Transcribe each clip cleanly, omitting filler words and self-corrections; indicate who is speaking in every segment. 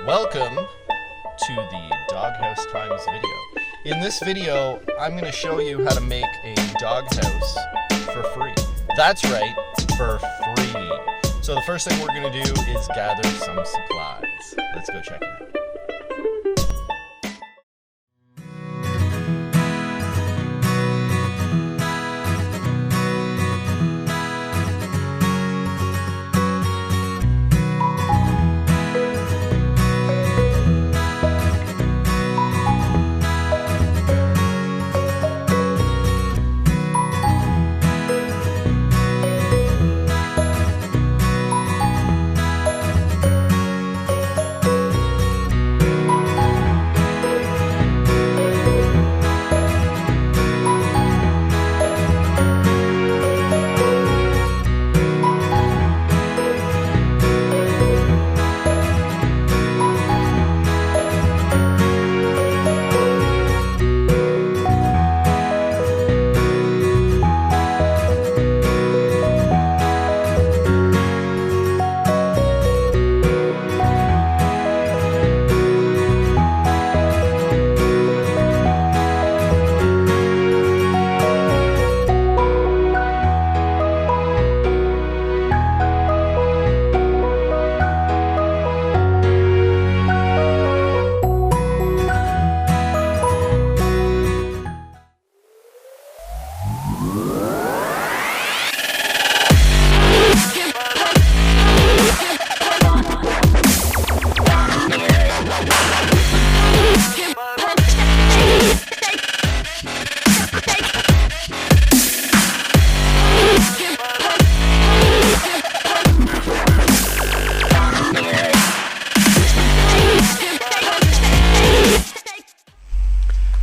Speaker 1: Welcome to the Doghouse Times video. In this video, I'm going to show you how to make a doghouse for free. That's right, for free. So the first thing we're going to do is gather some supplies. Let's go check it out.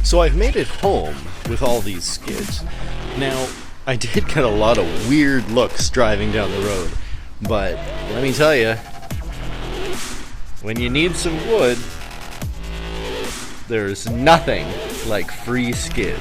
Speaker 2: So I've made it home with all these skids. Now, I did get a lot of weird looks driving down the road, but let me tell you, when you need some wood, there's nothing like free skids.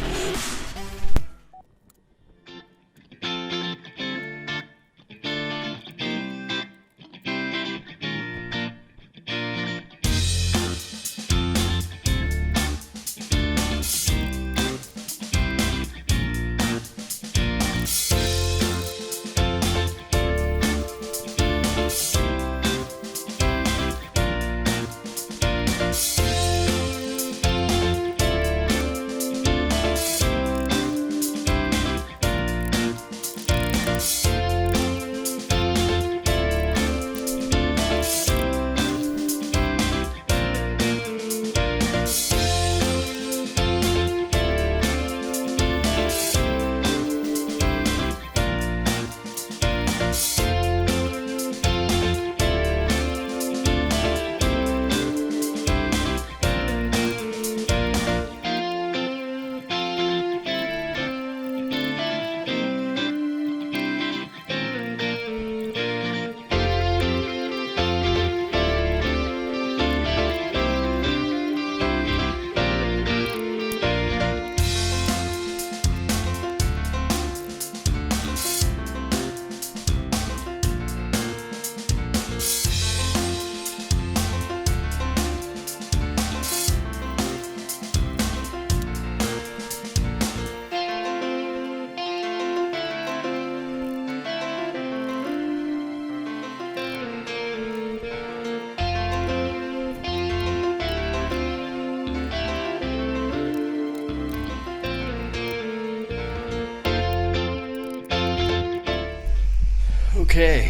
Speaker 2: Okay,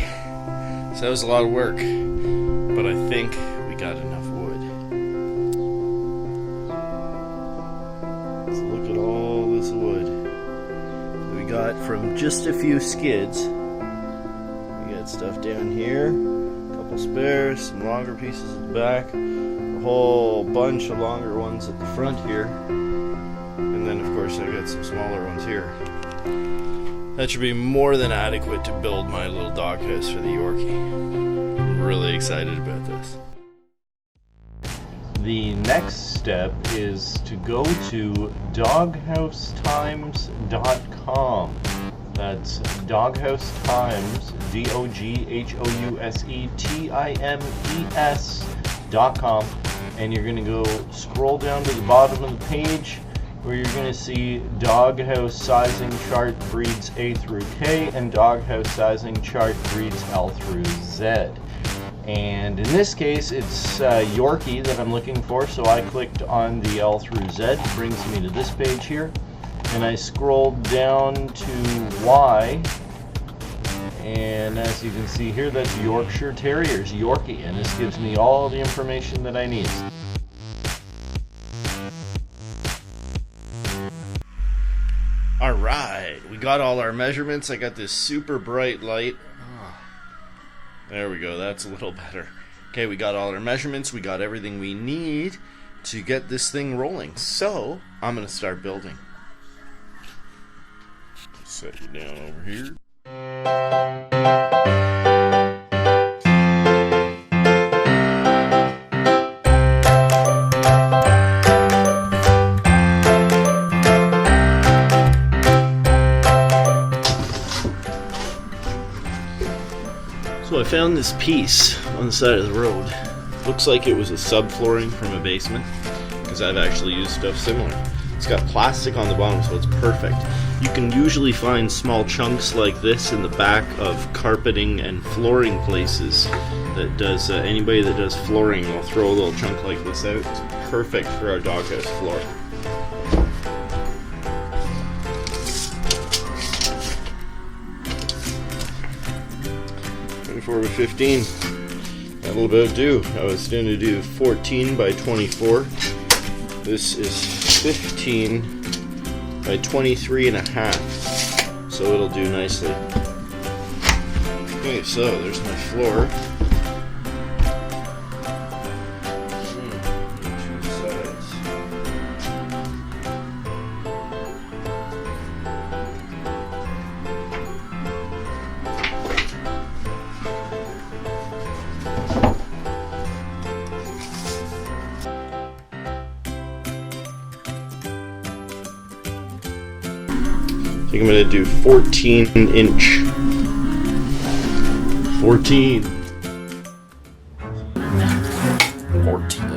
Speaker 2: so that was a lot of work, but I think we got enough wood. Let's look at all this wood that we got from just a few skids. We got stuff down here, a couple spares, some longer pieces at the back, a whole bunch of longer ones at the front here, and then of course I got some smaller ones here. That should be more than adequate to build my little doghouse for the Yorkie. I'm really excited about this. The next step is to go to doghousetimes.com. That's Doghouse Times, doghouse.com, and you're going to go scroll down to the bottom of the page where you're going to see doghouse sizing chart breeds A through K and doghouse sizing chart breeds L through Z. And in this case, it's Yorkie that I'm looking for, so I clicked on the L through Z. It brings me to this page here, and I scrolled down to Y, and as you can see here, that's Yorkshire Terriers, Yorkie, and this gives me all the information that I need. Alright, we got all our measurements. I got this super bright light. There we go, that's a little better. Okay, we got all our measurements, we got everything we need to get this thing rolling. So, I'm going to start building. Set you down over here. So I found this piece on the side of the road. Looks like it was a subflooring from a basement, because I've actually used stuff similar. It's got plastic on the bottom, so it's perfect. You can usually find small chunks like this in the back of carpeting and flooring places. That does anybody that does flooring will throw a little chunk like this out. It's perfect for our doghouse floor. By 15. That'll about do. I was going to do 14 by 24. This is 15 by 23 and a half. So it'll do nicely. Okay, so there's my floor. Two sides. I think I'm going to do 14 inch. 14. 14.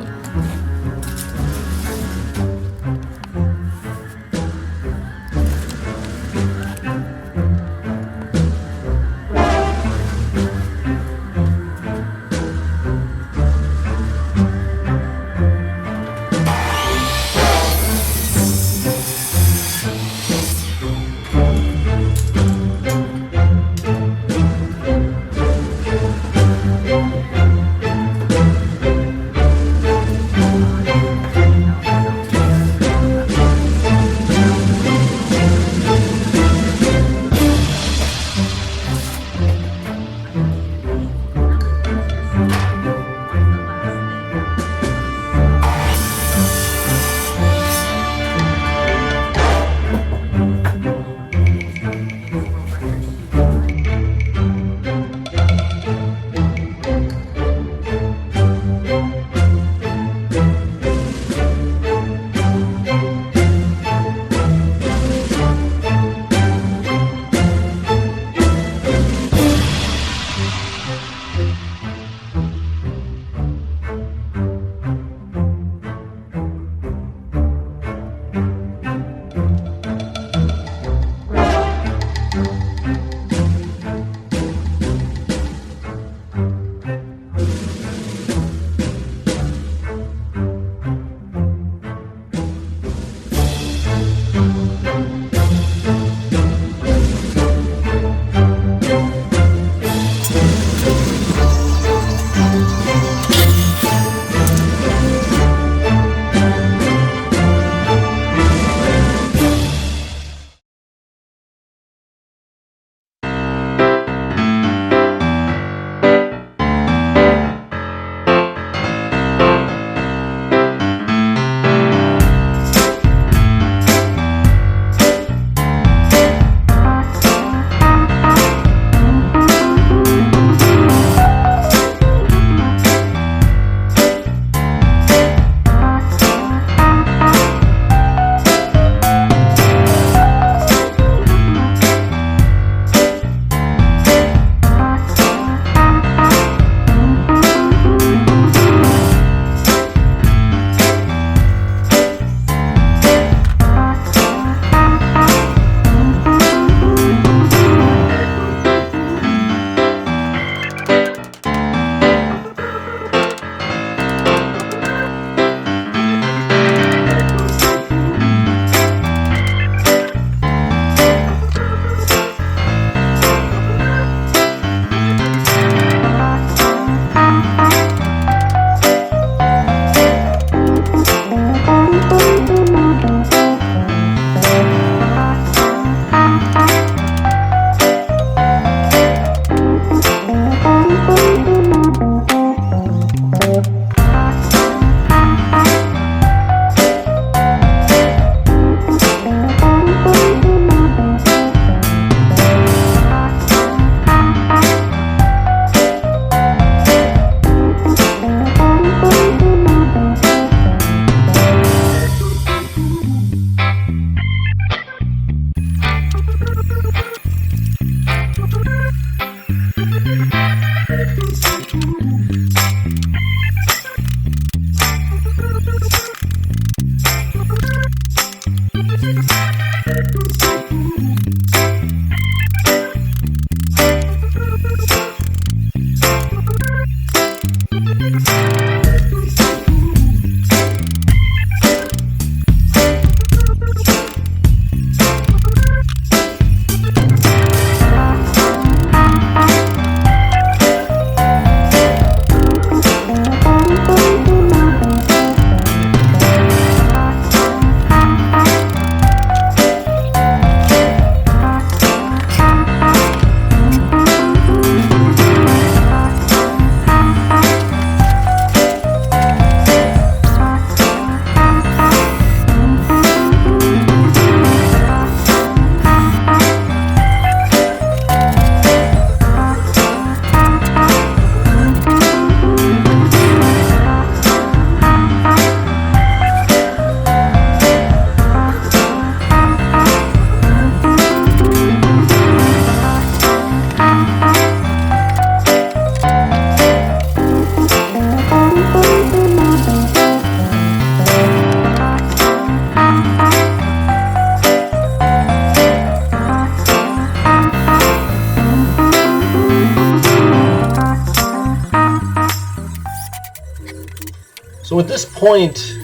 Speaker 3: So at this point,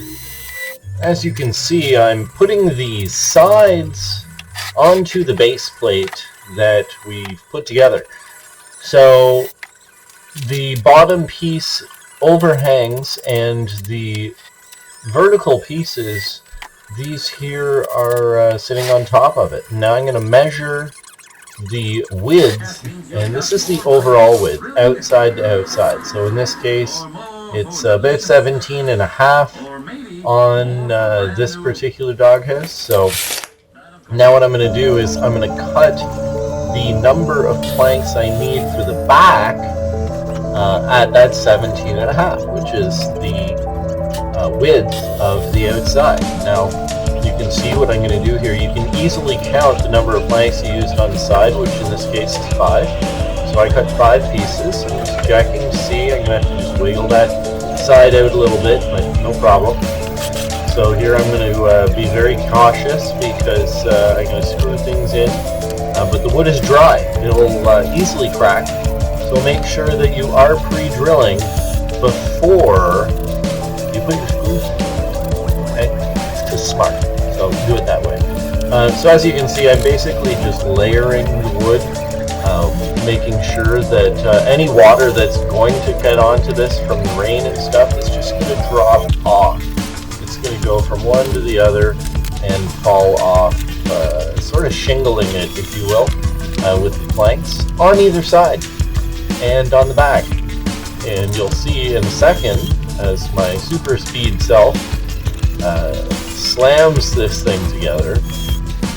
Speaker 3: as you can see, I'm putting the sides onto the base plate that we've put together. So the bottom piece overhangs, and the vertical pieces, these here are sitting on top of it. Now I'm going to measure the width, and this is the overall width, outside to outside. So in this case, it's about 17 and a half on this particular doghouse. So now what I'm going to do is I'm going to cut the number of planks I need for the back at that 17 and a half, which is the width of the outside. Now you can see what I'm going to do here. You can easily count the number of planks you used on the side, which in this case is 5. So I cut 5 pieces. I'm just checking to see. I'm going to have to just wiggle that side out a little bit, but no problem. So here I'm going to be very cautious because I'm going to screw things in. But the wood is dry. It'll easily crack. So make sure that you are pre-drilling before you put your screws in. Okay? It's just smart. So do it that way. So as you can see, I'm basically just layering the wood, making sure that any water that's going to get onto this from the rain and stuff is just going to drop off. It's going to go from one to the other and fall off, sort of shingling it, if you will, with the planks on either side and on the back. And you'll see in a second as my super speed self slams this thing together,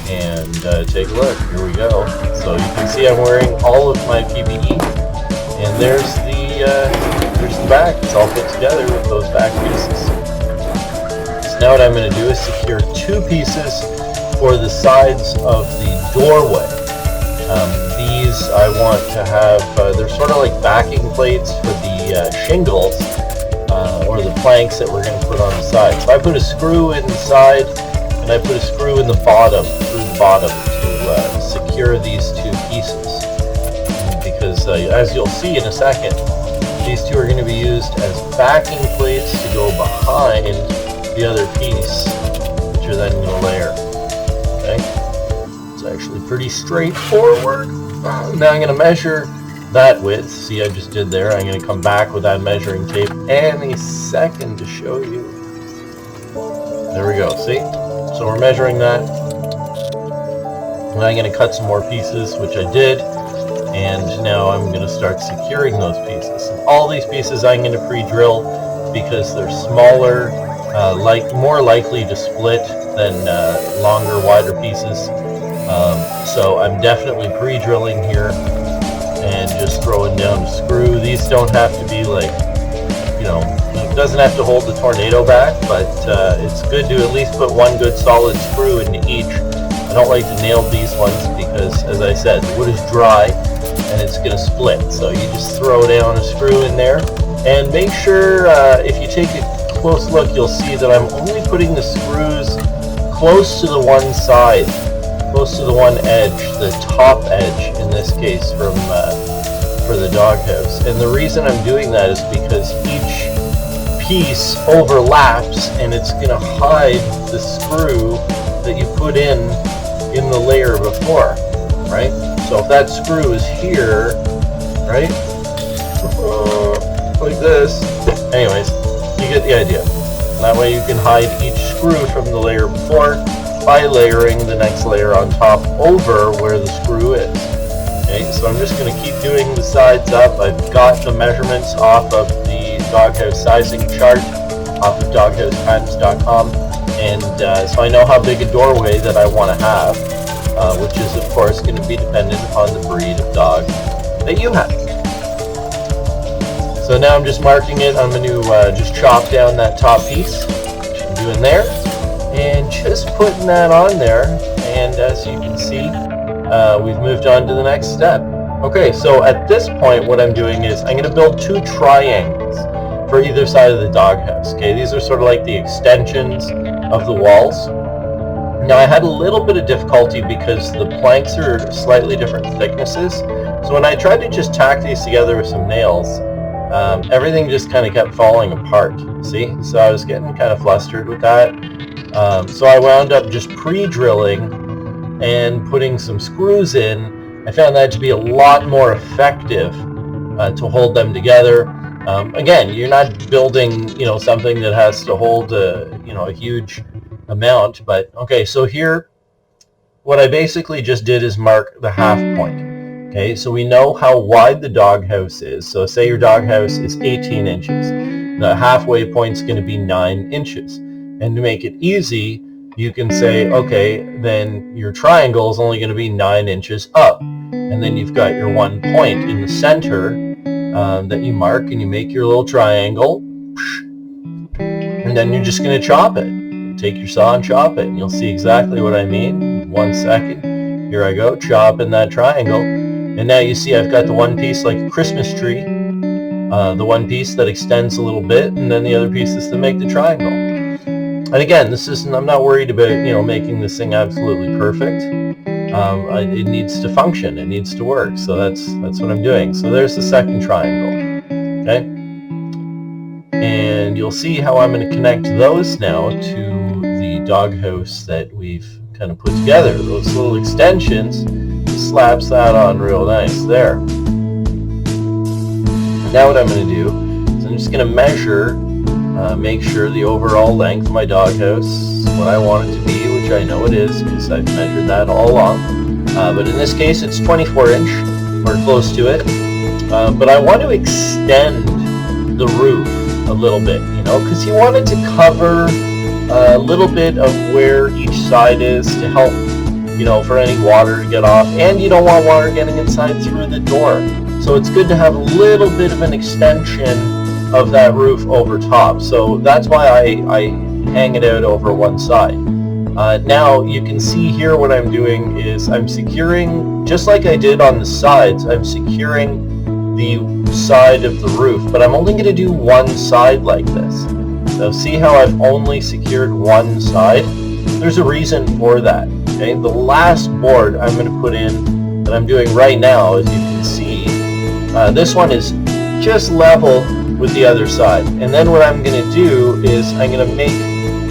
Speaker 3: and take a look. Here we go. So you can see I'm wearing all of my PPE, and there's the back. It's all put together with those back pieces. So now what I'm going to do is secure 2 pieces for the sides of the doorway. These I want to have, they're sort of like backing plates for the shingles, or the planks that we're going to put on the side. So I put a screw in the side, and I put a screw in the bottom, through the bottom, to secure these 2 pieces. Because as you'll see in a second, these 2 are going to be used as backing plates to go behind the other piece, which are then going to layer. Okay? It's actually pretty straightforward. Now I'm going to measure that width. See, I just did there. I'm going to come back with that measuring tape any second to show you. There we go. See? So we're measuring that. And I'm going to cut some more pieces, which I did. And now I'm going to start securing those pieces. And all these pieces I'm going to pre-drill because they're smaller, more likely to split than longer, wider pieces. So I'm definitely pre-drilling here and just throwing down a screw. These don't have to be like, it doesn't have to hold the tornado back, but it's good to at least put one good solid screw into each. I don't like to nail these ones because, as I said, the wood is dry and it's going to split. So you just throw down a screw in there, and make sure, if you take a close look, you'll see that I'm only putting the screws close to the one side, close to the one edge, the top edge in this case for the doghouse. And the reason I'm doing that is because each piece overlaps and it's going to hide the screw that you put in the layer before, right? So if that screw is here, right, like this, anyways, you get the idea. That way you can hide each screw from the layer before by layering the next layer on top over where the screw is. Okay, so I'm just going to keep doing the sides up. I've got the measurements off of the doghouse sizing chart off of doghousetimes.com, and so I know how big a doorway that I want to have, which is of course going to be dependent upon the breed of dog that you have. So now I'm just marking it. I'm going to just chop down that top piece, which I'm doing there, and just putting that on there. And as you can see, we've moved on to the next step. Okay, so at this point what I'm doing is I'm going to build 2 triangles for either side of the doghouse. Okay, these are sort of like the extensions of the walls. Now I had a little bit of difficulty because the planks are slightly different thicknesses. So when I tried to just tack these together with some nails, everything just kind of kept falling apart. See? So I was getting kind of flustered with that. So I wound up just pre-drilling and putting some screws in. I found that to be a lot more effective to hold them together. Again, you're not building, something that has to hold a huge amount. But okay, so here, what I basically just did is mark the half point. Okay, so we know how wide the doghouse is. So say your doghouse is 18 inches. The halfway point is going to be 9 inches. And to make it easy, you can say, okay, then your triangle is only going to be 9 inches up. And then you've got your one point in the center that you mark, and you make your little triangle. And then you're just going to chop it. Take your saw and chop it, and you'll see exactly what I mean. 1 second. Here I go, chopping that triangle. And now you see I've got the one piece like a Christmas tree, the one piece that extends a little bit, and then the other pieces that make the triangle. And again, I'm not worried about, making this thing absolutely perfect. It needs to function, it needs to work, so that's what I'm doing. So there's the second triangle, okay? And you'll see how I'm going to connect those now to the doghouse that we've kind of put together. Those little extensions, slaps that on real nice there. Now what I'm going to do is I'm just going to measure, make sure the overall length of my doghouse, what I want it to be, which I know it is because I've measured that all along. But in this case it's 24 inch or close to it. But I want to extend the roof a little bit, because you want it to cover a little bit of where each side is to help, for any water to get off, and you don't want water getting inside through the door. So it's good to have a little bit of an extension of that roof over top. So that's why I hang it out over one side. Now you can see here what I'm doing is I'm securing, just like I did on the sides, I'm securing the side of the roof, but I'm only going to do one side like this. So see how I've only secured one side? There's a reason for that. Okay, the last board I'm going to put in that I'm doing right now, as you can see, this one is just level with the other side. And then what I'm going to do is I'm going to make,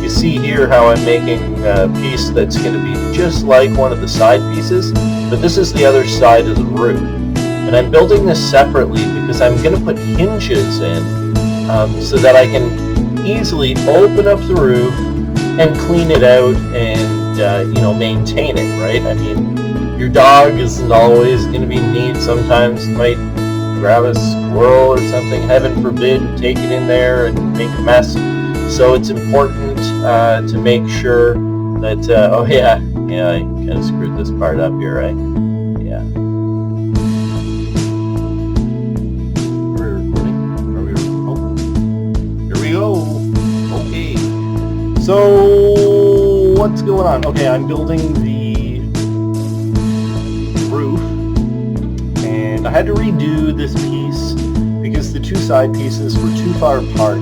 Speaker 3: you see here how I'm making a piece that's going to be just like one of the side pieces, but this is the other side of the roof. And I'm building this separately because I'm going to put hinges in so that I can easily open up the roof and clean it out and maintain it, right? I mean, your dog isn't always going to be neat. Sometimes you might grab a squirrel or something, heaven forbid, and take it in there and make a mess. So it's important to make sure that, I kind of screwed this part up here, right? Yeah. We're recording? Here we go. Okay. So what's going on? Okay, I'm building the roof, and I had to redo this piece because the two side pieces were too far apart,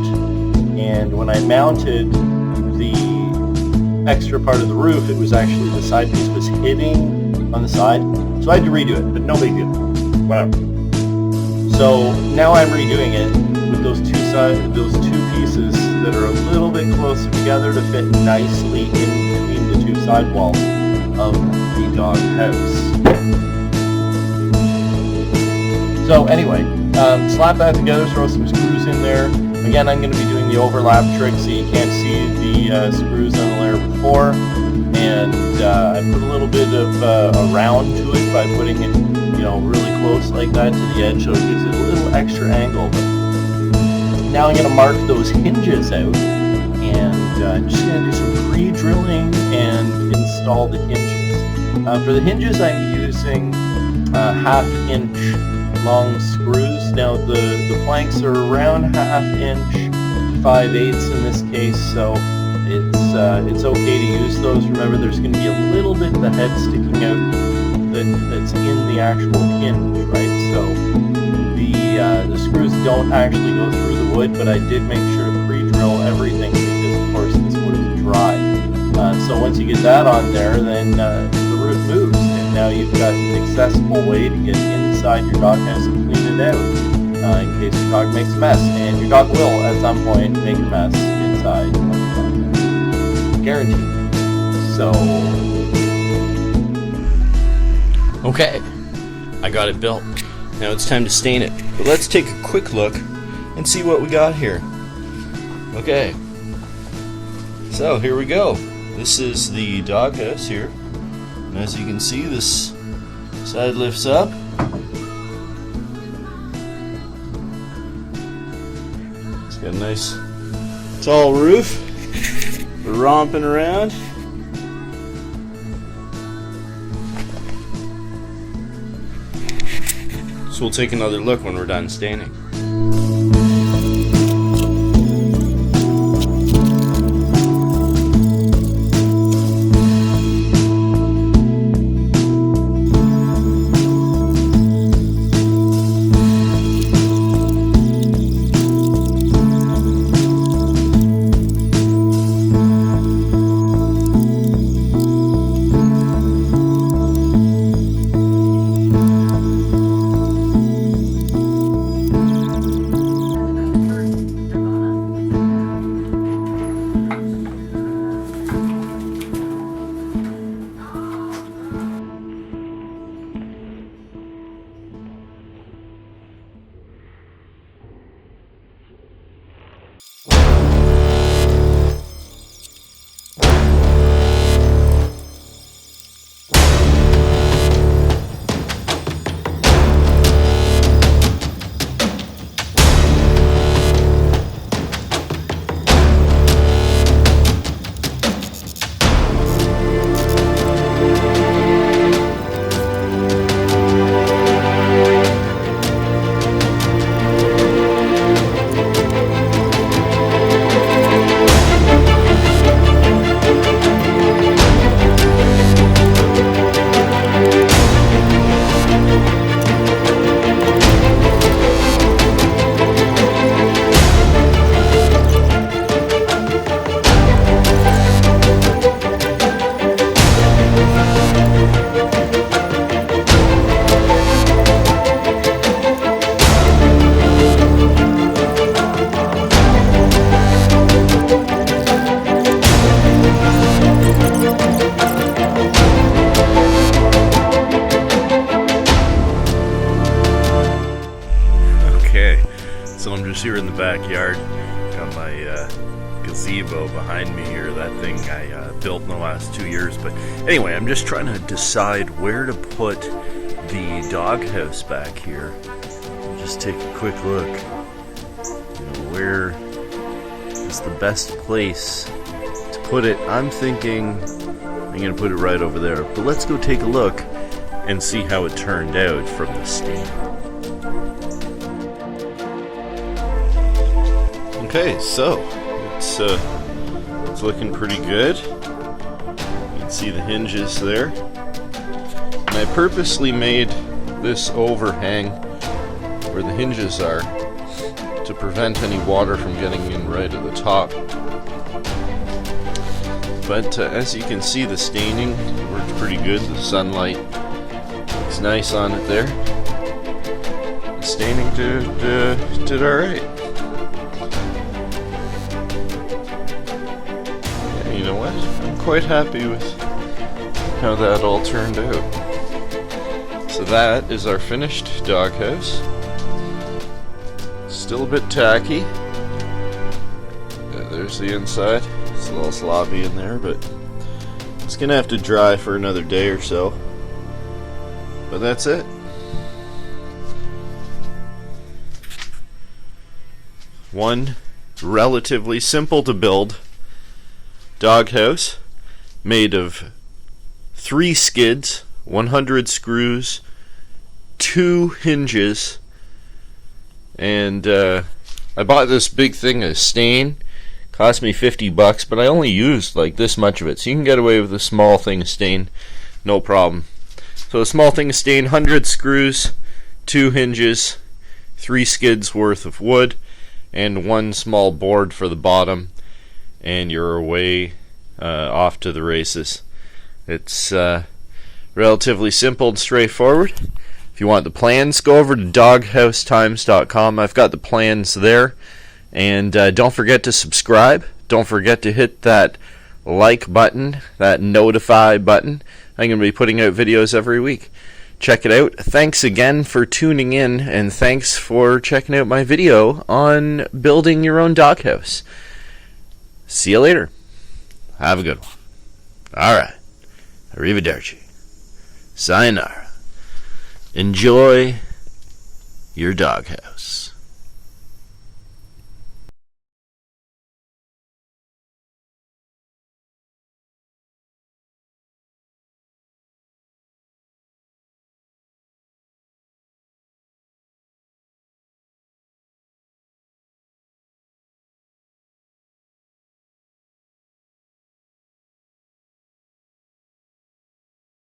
Speaker 3: and when I mounted the extra part of the roof, it was actually the side piece was hitting on the side, so I had to redo it, but no big deal, whatever. So now I'm redoing it with those two pieces that are a little bit closer together to fit nicely in between the two side walls of the dog house. So anyway, slap that together, throw some screws in there. Again, I'm going to be doing the overlap trick so you can't see the screws on the layer before. And I put a little bit of a round to it by putting it, really close like that to the edge, so it gives it a little extra angle. Now I'm going to mark those hinges out, and I'm just going to do some pre-drilling and install the hinges. For the hinges, I'm using 1/2 inch long screws. Now the planks are around 1/2 inch, 5/8 in this case, so it's okay to use those. Remember, there's going to be a little bit of the head sticking out that's in the actual hinge, right? So the screws don't actually go through the wood, but I did make sure to pre-drill everything because, of course, this wood is dry. So once you get that on there, then the roof moves, and now you've got an accessible way to get inside your doghouse and clean it out. in case your dog makes a mess. And your dog will, at some point, make a mess inside. Guaranteed. So...
Speaker 2: Okay, I got it built. Now it's time to stain it. But let's take a quick look and see what we got here. Okay, so here we go. This is the doghouse here. And as you can see, this side lifts up. It's got a nice tall roof. We're romping around. So we'll take another look when we're done staining. So I'm just here in the backyard. Got my gazebo behind me here. That thing I built in the last 2 years. But anyway, I'm just trying to decide where to put the doghouse back here. I'll just take a quick look. Where is the best place to put it? I'm thinking I'm going to put it right over there. But let's go take a look and see how it turned out from the stain. Okay, so it's looking pretty good. You can see the hinges there. And I purposely made this overhang where the hinges are to prevent any water from getting in right at the top. But as you can see, the staining worked pretty good. The sunlight looks nice on it there. The staining did alright. You know what? I'm quite happy with how that all turned out. So that is our finished doghouse. Still a bit tacky. There's the inside. It's a little sloppy in there, but it's gonna have to dry for another day or so. But that's it. One relatively simple to build doghouse made of 3 skids, 100 screws, 2 hinges, and I bought this big thing of stain. Cost me $50, but I only used like this much of it, so you can get away with a small thing of stain, no problem. So a small thing of stain, 100 screws, 2 hinges, 3 skids worth of wood, and 1 small board for the bottom, and you're away off to the races. It's relatively simple and straightforward. If you want the plans, go over to doghousetimes.com. I've got the plans there. And don't forget to subscribe. Don't forget to hit that like button, that notify button. I'm going to be putting out videos every week. Check it out. Thanks again for tuning in, and thanks for checking out my video on building your own doghouse. See you later. Have a good one. Alright. Arrivederci. Sayonara. Enjoy your doghouse.